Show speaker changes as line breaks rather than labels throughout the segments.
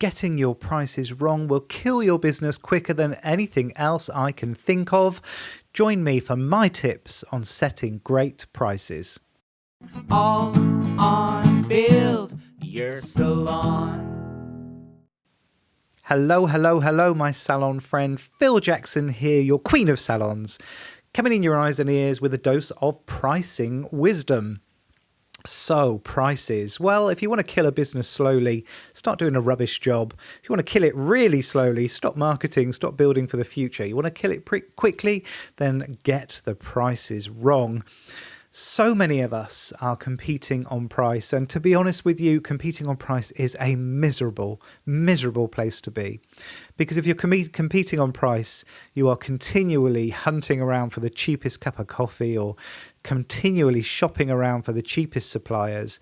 getting your prices wrong will kill your business quicker than anything else I can think of. Join me for my tips on setting great prices.
All on Build Your Salon.
Hello, my salon friend. Phil Jackson here, your Queen of Salons, coming in your eyes and ears with a dose of pricing wisdom. So, prices. Well, if you want to kill a business slowly, start doing a rubbish job. If you want to kill it really slowly, stop marketing, stop building for the future. You want to kill it quickly, then get the prices wrong. So many of us are competing on price, and to be honest with you, competing on price is a miserable place to be. Because if you're competing on price, you are continually hunting around for the cheapest cup of coffee or continually shopping around for the cheapest suppliers.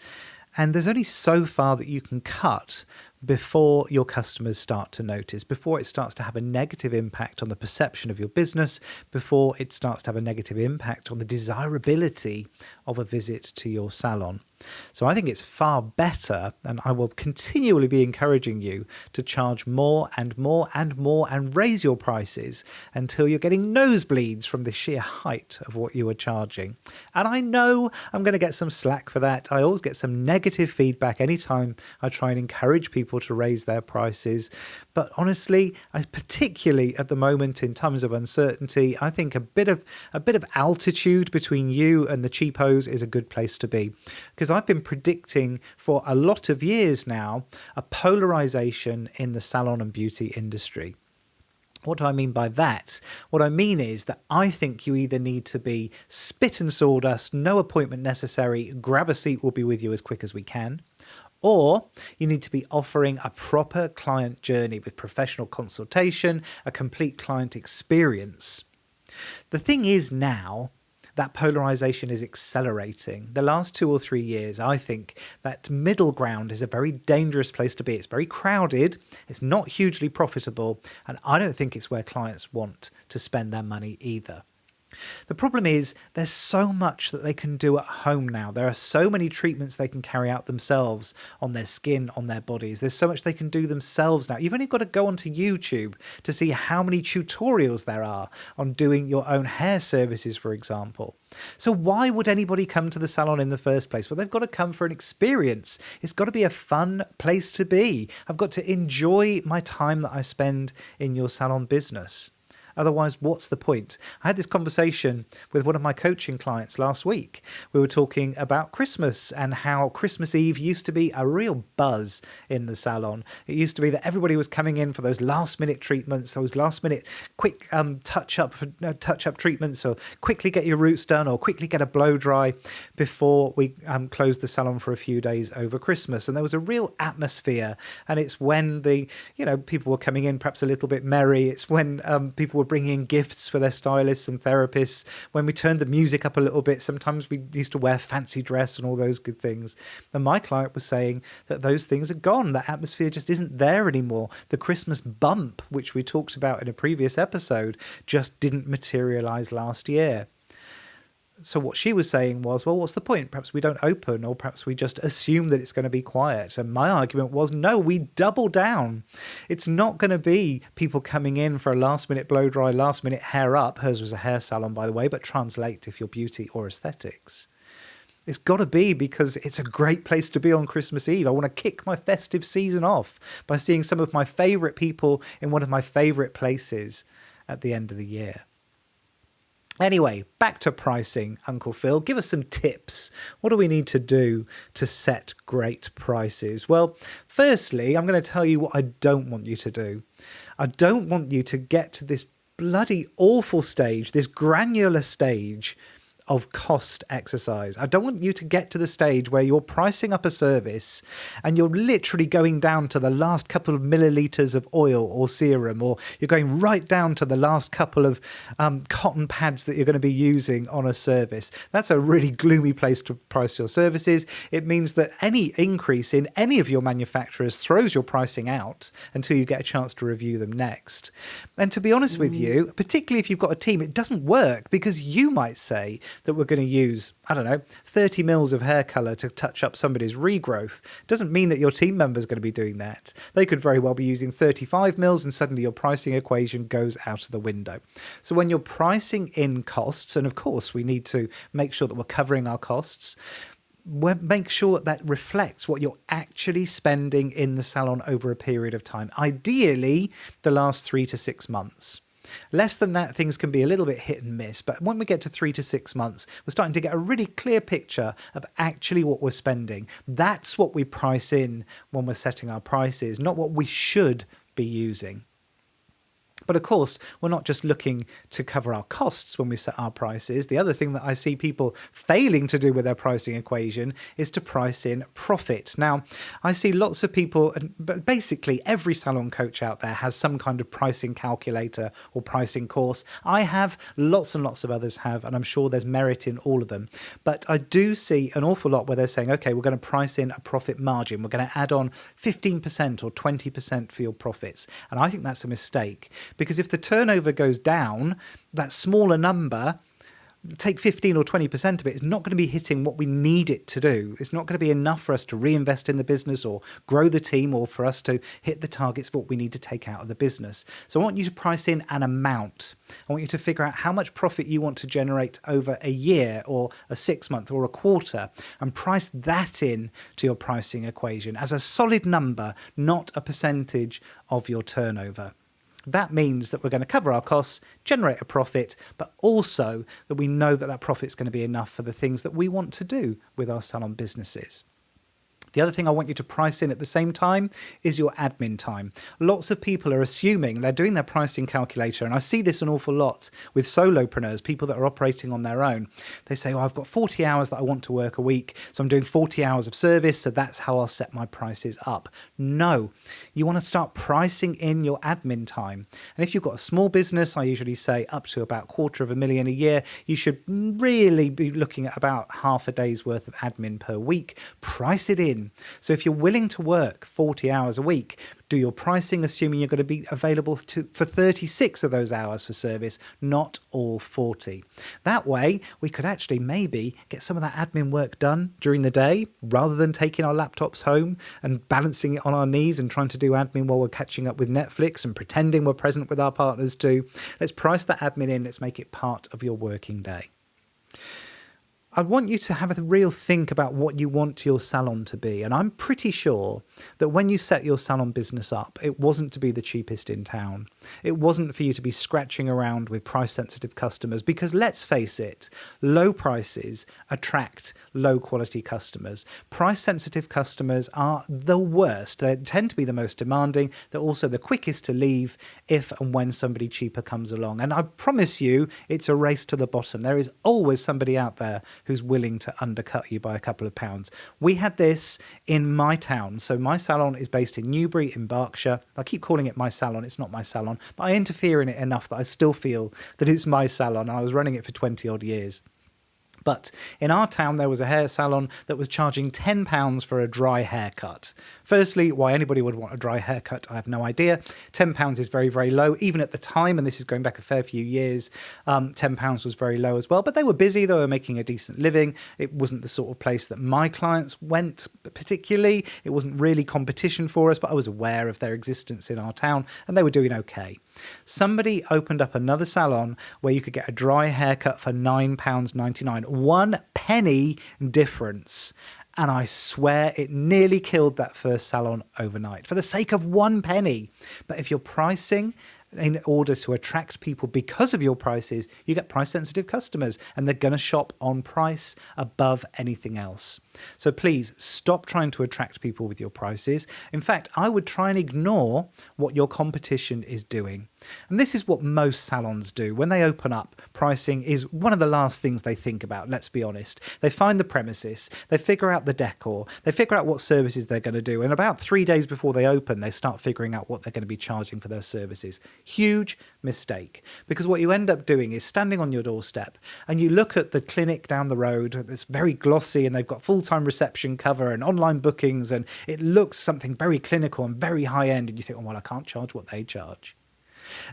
And there's only so far that you can cut before your customers start to notice, before it starts to have a negative impact on the perception of your business, before it starts to have a negative impact on the desirability of a visit to your salon. So I think it's far better, and I will continually be encouraging you to charge more and more and more and raise your prices until you're getting nosebleeds from the sheer height of what you are charging. And I know I'm going to get some slack for that. I always get some negative feedback anytime I try and encourage people to raise their prices. But honestly, particularly at the moment in times of uncertainty, I think a bit of altitude between you and the cheapos is a good place to be. Because I've been predicting for a lot of years now a polarization in the salon and beauty industry. What do I mean by that? What I mean is that I think you either need to be spit and sawdust, no appointment necessary, grab a seat, we'll be with you as quick as we can. Or you need to be offering a proper client journey with professional consultation, a complete client experience. The thing is now, that polarization is accelerating. The last 2 or 3 years, I think that middle ground is a very dangerous place to be. It's very crowded, it's not hugely profitable, and I don't think it's where clients want to spend their money either. The problem is there's so much that they can do at home now. There are so many treatments they can carry out themselves on their skin, on their bodies. There's so much they can do themselves now. You've only got to go onto YouTube to see how many tutorials there are on doing your own hair services, for example. So why would anybody come to the salon in the first place? Well, they've got to come for an experience. It's got to be a fun place to be. I've got to enjoy my time that I spend in your salon business. Otherwise, what's the point? I had this conversation with one of my coaching clients last week. We were talking about Christmas and how Christmas Eve used to be a real buzz in the salon. It used to be that everybody was coming in for those last-minute treatments, those last-minute quick touch-up treatments, or quickly get your roots done, or quickly get a blow dry before we closed the salon for a few days over Christmas. And there was a real atmosphere. And it's when people were coming in perhaps a little bit merry. It's when people were bringing in gifts for their stylists and therapists. When we turned the music up a little bit, sometimes we used to wear fancy dress and all those good things. And my client was saying that those things are gone. That atmosphere just isn't there anymore. The Christmas bump, which we talked about in a previous episode, just didn't materialize last year. So what she was saying was, well, what's the point? Perhaps we don't open, or perhaps we just assume that it's going to be quiet. And my argument was, no, we double down. It's not going to be people coming in for a last-minute blow-dry, last-minute hair up. Hers was a hair salon, by the way, but translate if you're beauty or aesthetics. It's got to be because it's a great place to be on Christmas Eve. I want to kick my festive season off by seeing some of my favourite people in one of my favourite places at the end of the year. Anyway, back to pricing, Uncle Phil. Give us some tips. What do we need to do to set great prices? Well, firstly, I'm going to tell you what I don't want you to do. I don't want you to get to this bloody awful stage, this granular stage of cost exercise. I don't want you to get to the stage where you're pricing up a service and you're literally going down to the last couple of milliliters of oil or serum, or you're going right down to the last couple of cotton pads that you're going to be using on a service. That's a really gloomy place to price your services. It means that any increase in any of your manufacturers throws your pricing out until you get a chance to review them next. And to be honest with you, particularly if you've got a team, it doesn't work, because you might say that we're going to use, 30 mils of hair colour to touch up somebody's regrowth doesn't mean that your team member's going to be doing that. They could very well be using 35 mils and suddenly your pricing equation goes out of the window. So when you're pricing in costs, and of course we need to make sure that we're covering our costs, make sure that reflects what you're actually spending in the salon over a period of time. Ideally, the last 3 to 6 months. Less than that, things can be a little bit hit and miss. But when we get to 3 to 6 months, we're starting to get a really clear picture of actually what we're spending. That's what we price in when we're setting our prices, not what we should be using. But of course, we're not just looking to cover our costs when we set our prices. The other thing that I see people failing to do with their pricing equation is to price in profit. Now, I see lots of people, but basically every salon coach out there has some kind of pricing calculator or pricing course. I have, lots and lots of others have, and I'm sure there's merit in all of them. But I do see an awful lot where they're saying, okay, we're going to price in a profit margin. We're going to add on 15% or 20% for your profits. And I think that's a mistake. Because if the turnover goes down, that smaller number, take 15 or 20% of it, is not going to be hitting what we need it to do. It's not going to be enough for us to reinvest in the business or grow the team or for us to hit the targets of what we need to take out of the business. So I want you to price in an amount. I want you to figure out how much profit you want to generate over a year or a 6 month or a quarter and price that in to your pricing equation as a solid number, not a percentage of your turnover. That means that we're going to cover our costs, generate a profit, but also that we know that that profit's going to be enough for the things that we want to do with our salon businesses. The other thing I want you to price in at the same time is your admin time. Lots of people are assuming they're doing their pricing calculator, and I see this an awful lot with solopreneurs, people that are operating on their own. They say, I've got 40 hours that I want to work a week, so I'm doing 40 hours of service, so that's how I'll set my prices up. No, you want to start pricing in your admin time. And if you've got a small business, I usually say up to about $250,000 a year, you should really be looking at about half a day's worth of admin per week. Price it in. So if you're willing to work 40 hours a week, do your pricing assuming you're going to be available for 36 of those hours for service, not all 40. That way, we could actually maybe get some of that admin work done during the day rather than taking our laptops home and balancing it on our knees and trying to do admin while we're catching up with Netflix and pretending we're present with our partners too. Let's price that admin in. Let's make it part of your working day. I want you to have a real think about what you want your salon to be. And I'm pretty sure that when you set your salon business up, it wasn't to be the cheapest in town. It wasn't for you to be scratching around with price-sensitive customers because, let's face it, low prices attract low-quality customers. Price-sensitive customers are the worst. They tend to be the most demanding. They're also the quickest to leave if and when somebody cheaper comes along. And I promise you, it's a race to the bottom. There is always somebody out there who's willing to undercut you by a couple of pounds. We had this in my town. So my salon is based in Newbury in Berkshire. I keep calling it my salon. It's not my salon, but I interfere in it enough that I still feel that it's my salon. I was running it for 20 odd years. But in our town, there was a hair salon that was charging £10 for a dry haircut. Firstly, why anybody would want a dry haircut, I have no idea. £10 is very, very low. Even at the time, and this is going back a fair few years, £10 was very low as well. But they were busy. They were making a decent living. It wasn't the sort of place that my clients went particularly. It wasn't really competition for us, but I was aware of their existence in our town, and they were doing okay. Somebody opened up another salon where you could get a dry haircut for £9.99. 1 penny difference. And I swear it nearly killed that first salon overnight for the sake of 1 penny. But if you're pricing in order to attract people because of your prices, you get price-sensitive customers and they're going to shop on price above anything else. So please stop trying to attract people with your prices. In fact, I would try and ignore what your competition is doing. And this is what most salons do. When they open up, pricing is one of the last things they think about, let's be honest. They find the premises, they figure out the decor, they figure out what services they're going to do, and about 3 days before they open, they start figuring out what they're going to be charging for their services. Huge mistake. Because what you end up doing is standing on your doorstep and you look at the clinic down the road, it's very glossy and they've got full-time reception cover and online bookings and it looks something very clinical and very high-end, and you think, oh, well, I can't charge what they charge.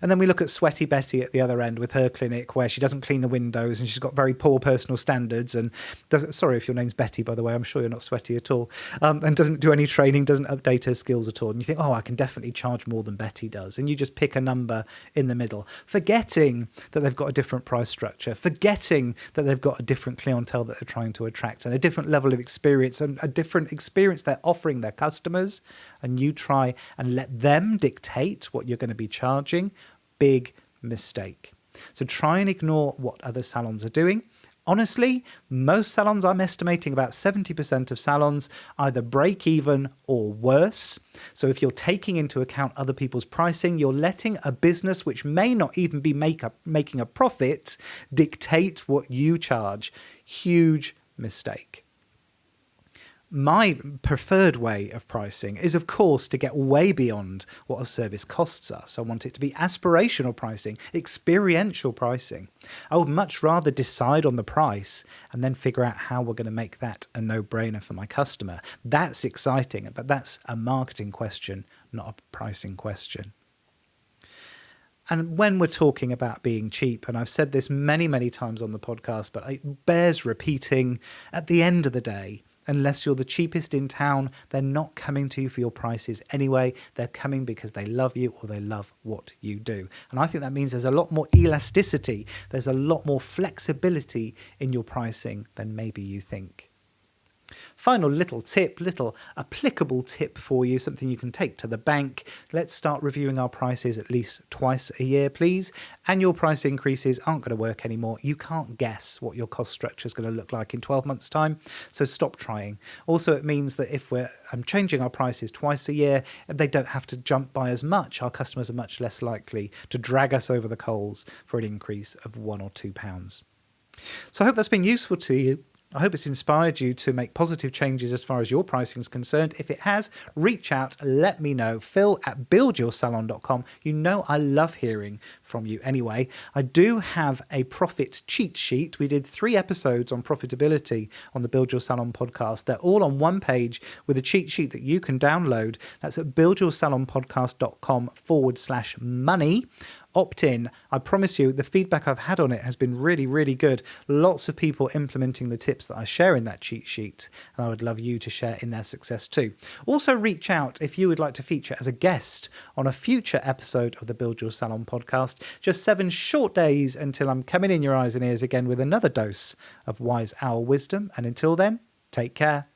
And then we look at Sweaty Betty at the other end with her clinic, where she doesn't clean the windows and she's got very poor personal standards and doesn't, sorry if your name's Betty, by the way, I'm sure you're not sweaty at all, and doesn't do any training, doesn't update her skills at all. And you think, oh, I can definitely charge more than Betty does. And you just pick a number in the middle, forgetting that they've got a different price structure, forgetting that they've got a different clientele that they're trying to attract and a different level of experience and a different experience they're offering their customers. And you try and let them dictate what you're going to be charging. Big mistake. So try and ignore what other salons are doing. Honestly, most salons, I'm estimating about 70% of salons either break even or worse. So if you're taking into account other people's pricing, you're letting a business which may not even be making a profit dictate what you charge. Huge mistake. My preferred way of pricing is, of course, to get way beyond what a service costs us. I want it to be aspirational pricing, experiential pricing. I would much rather decide on the price and then figure out how we're going to make that a no-brainer for my customer. That's exciting, but that's a marketing question, not a pricing question. And when we're talking about being cheap, and I've said this many, many times on the podcast, but it bears repeating, at the end of the day, unless you're the cheapest in town, they're not coming to you for your prices anyway. They're coming because they love you or they love what you do. And I think that means there's a lot more elasticity. There's a lot more flexibility in your pricing than maybe you think. Final little tip, little applicable tip for you, something you can take to the bank. Let's start reviewing our prices at least twice a year, please. Annual price increases aren't going to work anymore. You can't guess what your cost structure is going to look like in 12 months' time, so stop trying. Also, it means that if we're changing our prices twice a year, they don't have to jump by as much. Our customers are much less likely to drag us over the coals for an increase of £1 or £2. So I hope that's been useful to you. I hope it's inspired you to make positive changes as far as your pricing is concerned. If it has, reach out, let me know. Phil@buildyoursalon.com. You know I love hearing from you anyway. I do have a profit cheat sheet. We did 3 episodes on profitability on the Build Your Salon podcast. They're all on one page with a cheat sheet that you can download. That's at buildyoursalonpodcast.com/money. Opt in. I promise you the feedback I've had on it has been really, really good. Lots of people implementing the tips that I share in that cheat sheet, and I would love you to share in their success too. Also reach out if you would like to feature as a guest on a future episode of the Build Your Salon podcast. Just 7 short days until I'm coming in your eyes and ears again with another dose of wise owl wisdom. And until then, take care.